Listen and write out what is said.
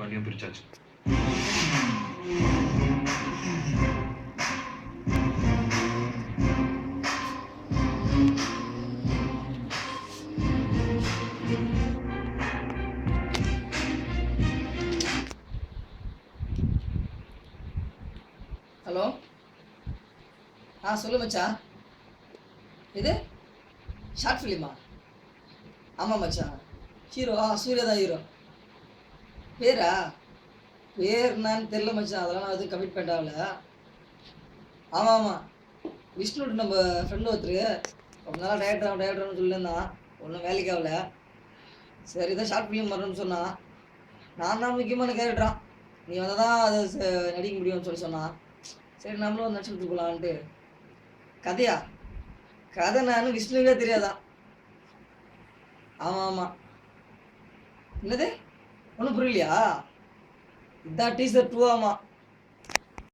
வேலையும் பிரிச்சாச்சு. ஹலோ. சொல்லு மச்சான். இது ஷார்ட் ஃபிலிமா? ஆமாம் மச்சான். ஹீரோ சூர்யா தான் ஹீரோ. பேரா? பேர் என்னான்னு தெரில மச்சான். அதெல்லாம் நான் எதுவும் கமிட்மெண்ட் ஆகல. ஆமாம் ஆமாம், விஷ்ணு நம்ம ஃப்ரெண்டு ஒருத்தர் ரொம்ப நாளாக டேரக்டர்னு சொல்லியிருந்தான். ஒன்றும் வேலைக்கு ஆகல. சரி தான் ஷார்ட் ஃபிலிம் வரணும்னு சொன்னான். நான் தான் முக்கியமான கேரக்டரான். நீ வந்தால் தான் அதை நடிக்க முடியும்னு சொல்லி சொன்னான். சரி நம்மளும் வந்து நடிச்சுட்டு போகலான்ட்டு. கதையா? கதை நான் விஷ்ணுவே தெரியாதான். ஆமாம் ஆமாம். என்னது ஒன்றும் புரியலையா? இதான் டீசர் 2 ஆமாம்.